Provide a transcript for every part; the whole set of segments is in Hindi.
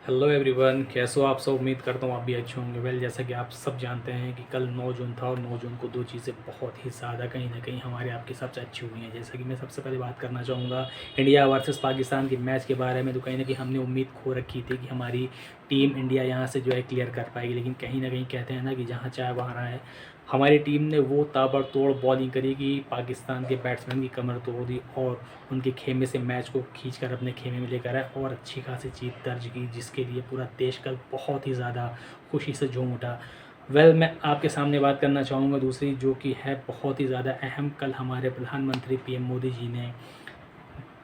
हेलो एवरीवन, कैसे हो आप सब। उम्मीद करता हूँ आप भी अच्छे होंगे। जैसा कि आप सब जानते हैं कि कल 9 जून था और 9 जून को दो चीज़ें बहुत ही ज़्यादा कहीं ना कहीं हमारे आपके सबसे अच्छी हुई हैं। जैसा कि मैं सबसे पहले बात करना चाहूँगा इंडिया वर्सेस पाकिस्तान के मैच के बारे में। तो कहीं ना कहीं हमने उम्मीद खो रखी थी कि हमारी टीम इंडिया यहाँ से जो है क्लियर कर पाएगी, लेकिन कहीं ना कहीं कहते हैं ना कि जहाँ चाहे वहाँ है। हमारी टीम ने वो ताबड़तोड़ बॉलिंग करी कि पाकिस्तान के बैट्समैन की कमर तोड़ दी और उनके खेमे से मैच को खींचकर अपने खेमे में लेकर आए और अच्छी खासी जीत दर्ज की, जिसके लिए पूरा देश कल बहुत ही ज़्यादा खुशी से झूम उठा। मैं आपके सामने बात करना चाहूँगा दूसरी, जो कि है बहुत ही ज़्यादा अहम। कल हमारे प्रधानमंत्री पीएम मोदी जी ने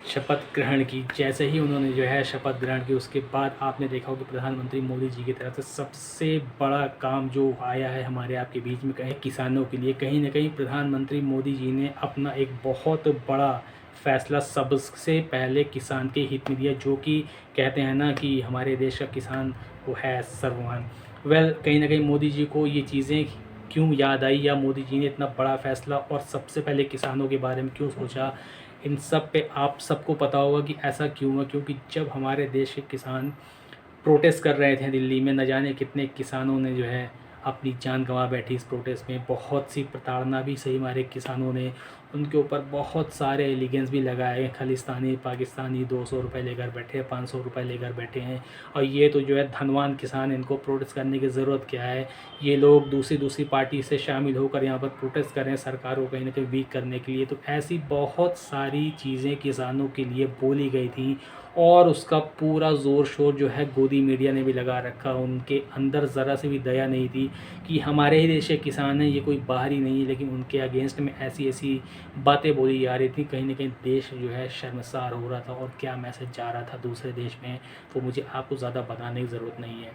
शपथ ग्रहण की। जैसे ही उन्होंने जो है शपथ ग्रहण की, उसके बाद आपने देखा होगा कि प्रधानमंत्री मोदी जी की तरफ से सबसे बड़ा काम जो आया है हमारे आपके बीच में कहीं किसानों के लिए। कहीं ना कहीं प्रधानमंत्री मोदी जी ने अपना एक बहुत बड़ा फैसला सबसे पहले किसान के हित में दिया, जो कि कहते हैं ना कि हमारे देश का किसान वो है सर्वमान। कहीं ना कहीं मोदी जी को ये चीज़ें क्यों याद आई, या मोदी जी ने इतना बड़ा फैसला और सबसे पहले किसानों के बारे में क्यों सोचा, इन सब पे आप सबको पता होगा कि ऐसा क्यों हुआ। क्योंकि जब हमारे देश के किसान प्रोटेस्ट कर रहे थे दिल्ली में, न जाने कितने किसानों ने जो है अपनी जान गंवा बैठी इस प्रोटेस्ट में। बहुत सी प्रताड़ना भी सही हमारे किसानों ने, उनके ऊपर बहुत सारे एलिगेंस भी लगाए। खालिस्तानी पाकिस्तानी 200 रुपये लेकर बैठे, 500 रुपये लेकर बैठे हैं। और ये तो जो है धनवान किसान, इनको प्रोटेस्ट करने की ज़रूरत क्या है। ये लोग दूसरी पार्टी से शामिल होकर यहाँ पर प्रोटेस्ट करें सरकार को कहीं ना कहीं वीक करने के लिए। तो ऐसी बहुत सारी चीज़ें किसानों के लिए बोली गई थी और उसका पूरा ज़ोर शोर जो है गोदी मीडिया ने भी लगा रखा। उनके अंदर ज़रा से भी दया नहीं थी कि हमारे ही देश के किसान हैं, ये कोई बाहरी नहीं है। लेकिन उनके अगेंस्ट में ऐसी ऐसी बातें बोली जा रही थी। कहीं ना कहीं देश जो है शर्मसार हो रहा था और क्या मैसेज जा रहा था दूसरे देश में, वो मुझे आपको ज़्यादा बताने की ज़रूरत नहीं है।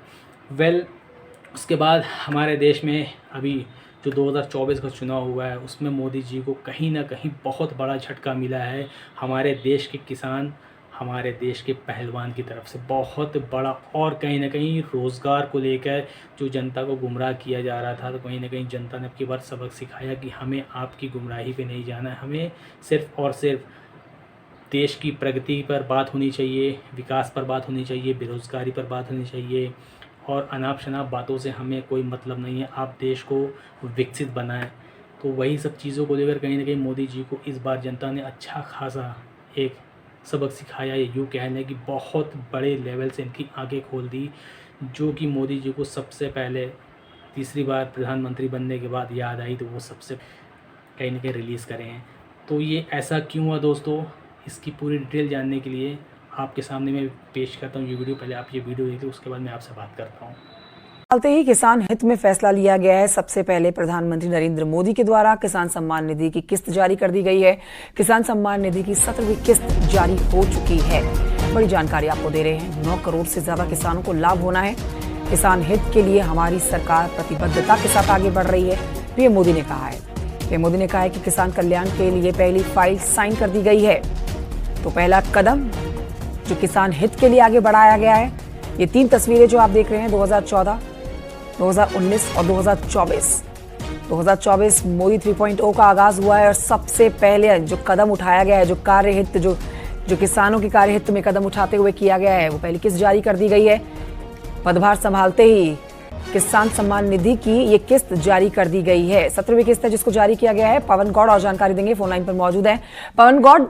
उसके बाद हमारे देश में अभी जो 2024 का चुनाव हुआ है, उसमें मोदी जी को कहीं ना कहीं बहुत बड़ा झटका मिला है। हमारे देश के किसान, हमारे देश के पहलवान की तरफ से बहुत बड़ा, और कहीं ना कहीं रोज़गार को लेकर जो जनता को गुमराह किया जा रहा था, तो कहीं ना कहीं जनता ने अब की बार सबक सिखाया कि हमें आपकी गुमराही पे नहीं जाना है। हमें सिर्फ़ और सिर्फ देश की प्रगति पर बात होनी चाहिए, विकास पर बात होनी चाहिए, बेरोज़गारी पर बात होनी चाहिए, और अनाप शनाप बातों से हमें कोई मतलब नहीं है। आप देश को विकसित बनाएं। तो वही सब चीज़ों को लेकर कहीं ना कहीं मोदी जी को इस बार जनता ने अच्छा खासा एक सबक सिखाया। ये यूँ कह लें कि बहुत बड़े लेवल से इनकी आंखें खोल दी, जो कि मोदी जी को सबसे पहले तीसरी बार प्रधानमंत्री बनने के बाद याद आई, तो वो सबसे कहीं ना कहीं रिलीज़ करें हैं। तो ये ऐसा क्यों हुआ दोस्तों, इसकी पूरी डिटेल जानने के लिए आपके सामने मैं पेश करता हूँ ये वीडियो। पहले आप ये वीडियो देखिए, उसके बाद मैं आपसे बात करता हूँ। चलते ही किसान हित में फैसला लिया गया है। सबसे पहले प्रधानमंत्री नरेंद्र मोदी के द्वारा किसान सम्मान निधि की किस्त जारी कर दी गई है। किसान सम्मान निधि की 17वीं किस्त जारी हो चुकी है। बड़ी जानकारी आपको दे रहे हैं। 9 करोड़ से ज्यादा किसानों को लाभ होना है। किसान हित के लिए हमारी सरकार प्रतिबद्धता के साथ आगे बढ़ रही है, पीएम मोदी ने कहा है। पीएम मोदी ने कहा है कि किसान कल्याण के लिए पहली फाइल साइन कर दी गई है। तो पहला कदम जो किसान हित के लिए आगे बढ़ाया गया है, ये 3 तस्वीरें जो आप देख रहे हैं 2014, 2019 और 2024। 2024 मोदी 3.0 का आगाज हुआ है और सबसे पहले जो कदम उठाया गया है, जो कार्य हित जो किसानों के कार्य हित में कदम उठाते हुए किया गया है, वो पहली किस्त जारी कर दी गई है। पदभार संभालते ही किसान सम्मान निधि की ये किस्त जारी कर दी गई है। 17वीं किस्त है जिसको जारी किया गया है। पवन गौड़ और जानकारी देंगे, फोन लाइन पर मौजूद है। पवन गौड़,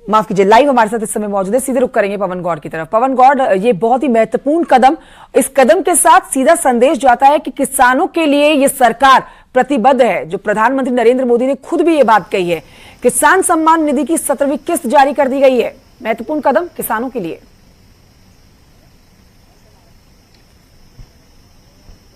माफ कीजिए, लाइव हमारे साथ इस समय मौजूद है। सीधे रुक करेंगे पवन गौड़ की तरफ। पवन गौड़, ये बहुत ही महत्वपूर्ण कदम, इस कदम के साथ सीधा संदेश जाता है कि किसानों के लिए ये सरकार प्रतिबद्ध है। जो प्रधानमंत्री नरेंद्र मोदी ने खुद भी ये बात कही है, किसान सम्मान निधि की 17वीं किस्त जारी कर दी गई है। महत्वपूर्ण कदम किसानों के लिए।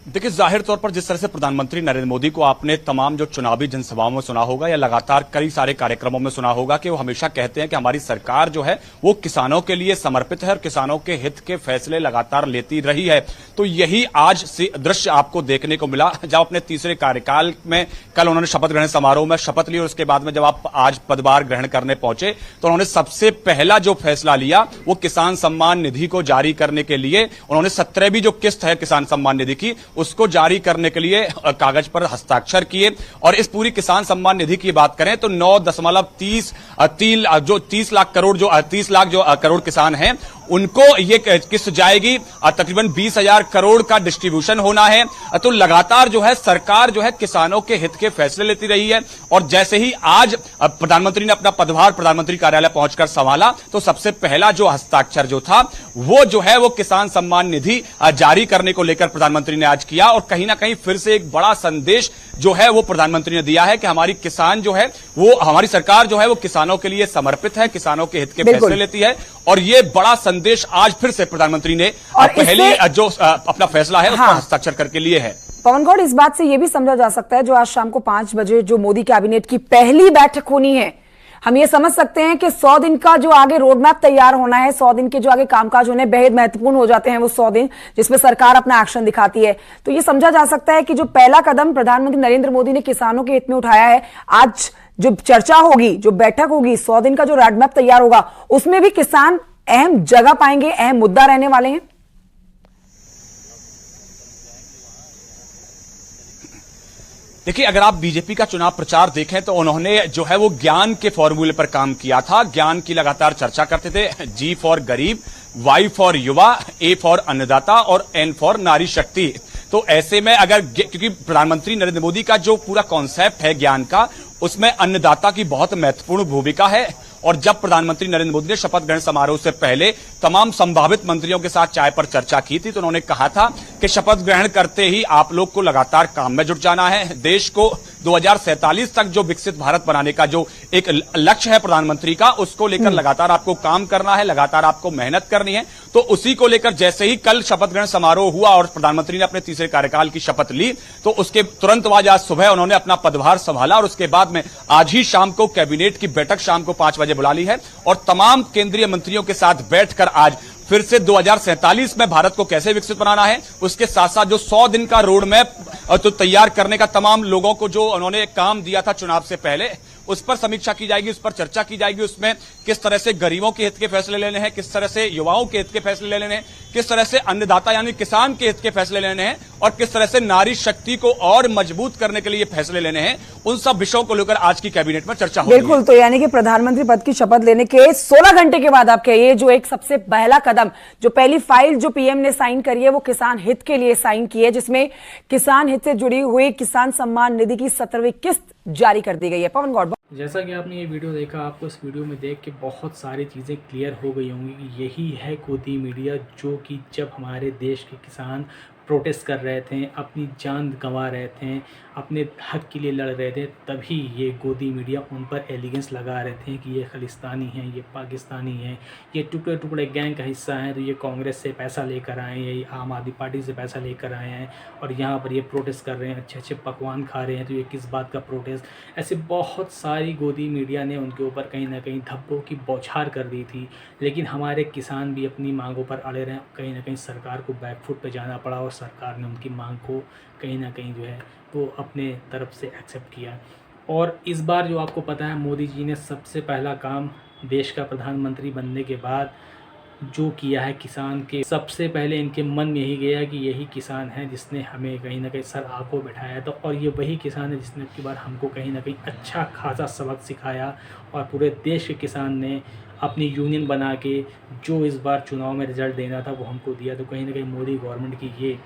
देखिए, जाहिर तौर पर जिस तरह से प्रधानमंत्री नरेंद्र मोदी को आपने तमाम जो चुनावी जनसभाओं में सुना होगा या लगातार कई सारे कार्यक्रमों में सुना होगा कि वो हमेशा कहते हैं कि हमारी सरकार जो है वो किसानों के लिए समर्पित है और किसानों के हित के फैसले लगातार लेती रही है। तो यही आज से दृश्य आपको देखने को मिला जब अपने तीसरे कार्यकाल में कल उन्होंने शपथ ग्रहण समारोह में शपथ ली और उसके बाद में जब आप आज पदभार ग्रहण करने पहुंचे तो उन्होंने सबसे पहला जो फैसला लिया वो किसान सम्मान निधि को जारी करने के लिए उन्होंने 17वीं जो किस्त है किसान सम्मान निधि की उसको जारी करने के लिए कागज पर हस्ताक्षर किए। और इस पूरी किसान सम्मान निधि की बात करें तो 9.30 लाख करोड़ जो किसान हैं उनको ये किस्त जाएगी। तकरीबन 20,000 करोड़ का डिस्ट्रीब्यूशन होना है। तो लगातार जो है सरकार जो है किसानों के हित के फैसले लेती रही है। और जैसे ही आज प्रधानमंत्री ने अपना पदभार प्रधानमंत्री कार्यालय पहुंचकर संभाला तो सबसे पहला जो हस्ताक्षर जो था वो जो है वो किसान सम्मान निधि जारी करने को लेकर प्रधानमंत्री ने आज किया। और कहीं ना कहीं फिर से एक बड़ा संदेश जो है वो प्रधानमंत्री ने दिया है कि हमारी किसान जो है वो हमारी सरकार जो है वो किसानों के लिए समर्पित है, किसानों के हित के फैसले लेती है। और ये बड़ा संदेश आज फिर से प्रधानमंत्री ने पहली जो अपना फैसला है उस पर हस्ताक्षर करके लिए है। पवन गौड़, इस बात से यह भी समझा जा सकता है जो आज शाम को 5 बजे जो मोदी कैबिनेट की पहली बैठक होनी है, हम ये समझ सकते हैं कि 100 दिन का जो आगे रोड मैप तैयार होना है, 100 दिन के जो आगे कामकाज होने बेहद महत्वपूर्ण हो जाते हैं वो 100 दिन जिसमें सरकार अपना एक्शन दिखाती है। तो ये समझा जा सकता है कि जो पहला कदम प्रधानमंत्री नरेंद्र मोदी ने किसानों के हित में उठाया है, आज जो चर्चा होगी, जो बैठक होगी, 100 दिन का जो रोड मैप तैयार होगा, उसमें भी किसान अहम जगह पाएंगे, अहम मुद्दा रहने वाले हैं। देखिए, अगर आप बीजेपी का चुनाव प्रचार देखें तो उन्होंने जो है वो ज्ञान के फॉर्मूले पर काम किया था। ज्ञान की लगातार चर्चा करते थे। जी फॉर गरीब, वाई फॉर युवा, ए फॉर अन्नदाता और एन फॉर नारी शक्ति। तो ऐसे में अगर क्योंकि प्रधानमंत्री नरेंद्र मोदी का जो पूरा कॉन्सेप्ट है ज्ञान का, उसमें अन्नदाता की बहुत महत्वपूर्ण भूमिका है। और जब प्रधानमंत्री नरेंद्र मोदी ने शपथ ग्रहण समारोह से पहले तमाम संभावित मंत्रियों के साथ चाय पर चर्चा की थी तो उन्होंने कहा था कि शपथ ग्रहण करते ही आप लोग को लगातार काम में जुट जाना है। देश को 2047 तक जो विकसित भारत बनाने का जो एक लक्ष्य है प्रधानमंत्री का, उसको लेकर लगातार आपको काम करना है, लगातार आपको मेहनत करनी है। तो उसी को लेकर जैसे ही कल शपथ ग्रहण समारोह हुआ और प्रधानमंत्री ने अपने तीसरे कार्यकाल की शपथ ली तो उसके तुरंत बाद आज सुबह उन्होंने अपना पदभार संभाला। और उसके बाद में आज ही शाम को कैबिनेट की बैठक शाम को 5 बजे बुला ली है और तमाम केंद्रीय मंत्रियों के साथ बैठकर आज फिर से 2047 में भारत को कैसे विकसित बनाना है, उसके साथ साथ जो 100 दिन का रोड मैप तो तैयार करने का तमाम लोगों को जो उन्होंने काम दिया था चुनाव से पहले, उस पर समीक्षा की जाएगी, उस पर चर्चा की जाएगी। उसमें किस तरह से गरीबों के हित के फैसले लेने हैं, किस तरह से युवाओं के हित के फैसले लेने हैं, किस तरह से अन्नदाता यानी किसान के हित के फैसले लेने हैं और किस तरह से नारी शक्ति को और मजबूत करने के लिए फैसले लेने हैं, उन सब विषयों को लेकर आज की कैबिनेट में चर्चा होगी। बिल्कुल, तो यानी कि प्रधानमंत्री पद की शपथ लेने के 16 घंटे के बाद आपके ये जो एक सबसे पहला कदम, जो पहली फाइल जो पीएम ने साइन करी है वो किसान हित के लिए साइन की है, जिसमें किसान हित से जुड़ी हुई किसान सम्मान निधि की 17वीं किस्त जारी कर दी गई है। पवन गौड़, जैसा कि आपने ये वीडियो देखा, आपको इस वीडियो में देख के बहुत सारी चीज़ें क्लियर हो गई होंगी कि यही है गोदी मीडिया, जो कि जब हमारे देश के किसान प्रोटेस्ट कर रहे थे, अपनी जान गंवा रहे थे, अपने हक के लिए लड़ रहे थे, तभी ये गोदी मीडिया उन पर एलिगेंस लगा रहे थे कि ये खालिस्तानी हैं, ये पाकिस्तानी हैं, ये टुकड़े टुकड़े गैंग का हिस्सा हैं, तो ये कांग्रेस से पैसा लेकर आए हैं, ये आम आदमी पार्टी से पैसा लेकर आए हैं और यहाँ पर ये प्रोटेस्ट कर रहे हैं, अच्छे अच्छे पकवान खा रहे हैं, तो ये किस बात का प्रोटेस्ट। ऐसे बहुत सारी गोदी मीडिया ने उनके ऊपर कहीं ना कहीं धब्बों की बौछार कर दी थी। लेकिन हमारे किसान भी अपनी मांगों पर अड़े रहे, कहीं ना कहीं सरकार को बैकफुट पर जाना पड़ा और सरकार ने उनकी मांग को कहीं ना कहीं जो है वो अपने तरफ से एक्सेप्ट किया। और इस बार जो आपको पता है, मोदी जी ने सबसे पहला काम देश का प्रधानमंत्री बनने के बाद जो किया है किसान के, सबसे पहले इनके मन में यही गया कि यही किसान है जिसने हमें कहीं ना कहीं सर आंखों बैठाया था और ये वही किसान है जिसने की बार हमको कहीं ना कहीं अच्छा खासा सबक सिखाया और पूरे देश के किसान ने अपनी यूनियन बना के जो इस बार चुनाव में रिजल्ट देना था वो हमको दिया। तो कहीं ना कहीं मोदी गवर्नमेंट की ये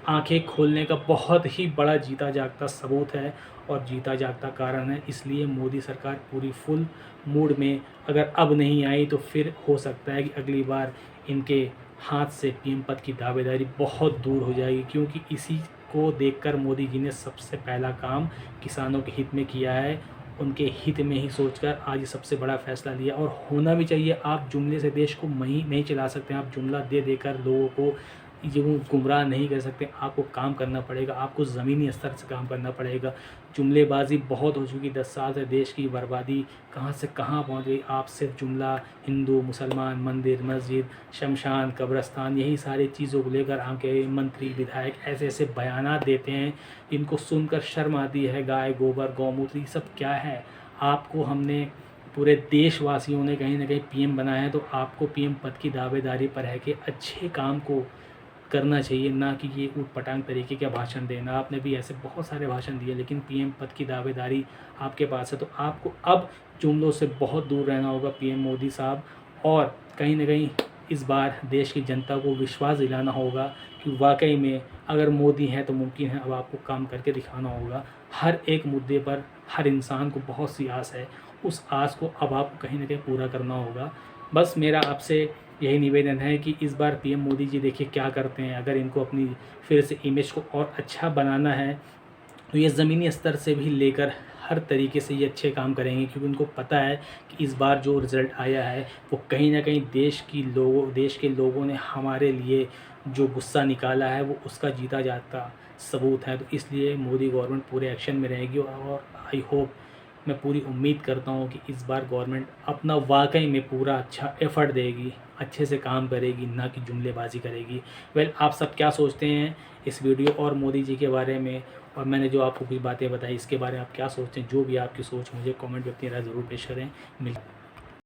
आंखें खोलने का बहुत ही बड़ा जीता जागता सबूत है और जीता जागता कारण है। इसलिए मोदी सरकार पूरी फुल मूड में अगर अब नहीं आई तो फिर हो सकता है कि अगली बार इनके हाथ से पीएम पद की दावेदारी बहुत दूर हो जाएगी, क्योंकि इसी को देखकर मोदी जी ने सबसे पहला काम किसानों के हित में किया है, उनके हित में ही सोचकर आज सबसे बड़ा फैसला लिया। और होना भी चाहिए। आप जुमले से देश को नहीं चला सकते, आप जुमला दे देकर लोगों को ये गुमराह नहीं कर सकते। आपको काम करना पड़ेगा, आपको ज़मीनी स्तर से काम करना पड़ेगा। जुमलेबाजी बहुत हो चुकी, 10 साल से देश की बर्बादी कहाँ से कहाँ पहुँच गई। आप सिर्फ जुमला हिंदू मुसलमान, मंदिर मस्जिद, शमशान कब्रस्तान, यही सारी चीज़ों को लेकर आपके मंत्री विधायक ऐसे ऐसे बयानात देते हैं, इनको सुनकर शर्म आती है। गाय गोबर गौमूत्र ये सब क्या है। आपको हमने पूरे देशवासियों ने कहीं ना कहीं पीएम बनाया है, तो आपको पीएम पद की दावेदारी पर है कि अच्छे काम को करना चाहिए, ना कि ये ऊटपटांग तरीके का भाषण देना। आपने भी ऐसे बहुत सारे भाषण दिए, लेकिन पीएम पद की दावेदारी आपके पास है, तो आपको अब जुमलों से बहुत दूर रहना होगा पीएम मोदी साहब। और कहीं ना कहीं इस बार देश की जनता को विश्वास दिलाना होगा कि वाकई में अगर मोदी हैं तो मुमकिन है। अब आपको काम करके दिखाना होगा। हर एक मुद्दे पर हर इंसान को बहुत सी आस है, उस आस को अब आपको कहीं ना कहीं पूरा करना होगा। बस मेरा आपसे यही निवेदन है कि इस बार पीएम मोदी जी देखिए क्या करते हैं। अगर इनको अपनी फिर से इमेज को और अच्छा बनाना है तो ये ज़मीनी स्तर से भी लेकर हर तरीके से ये अच्छे काम करेंगे, क्योंकि उनको पता है कि इस बार जो रिज़ल्ट आया है वो कहीं ना कहीं देश के लोगों ने हमारे लिए जो गुस्सा निकाला है वो उसका जीता जागता सबूत है। तो इसलिए मोदी गवर्नमेंट पूरे एक्शन में रहेगी और आई होप, मैं पूरी उम्मीद करता हूँ कि इस बार गवर्नमेंट अपना वाकई में पूरा अच्छा एफ़र्ट देगी, अच्छे से काम करेगी, ना कि जुमलेबाजी करेगी। वेल, आप सब क्या सोचते हैं इस वीडियो और मोदी जी के बारे में, और मैंने जो आपको कुछ बातें बताई इसके बारे में आप क्या सोचते हैं? जो भी आपकी सोच, मुझे कमेंट में अपनी राय ज़रूर पेश करें।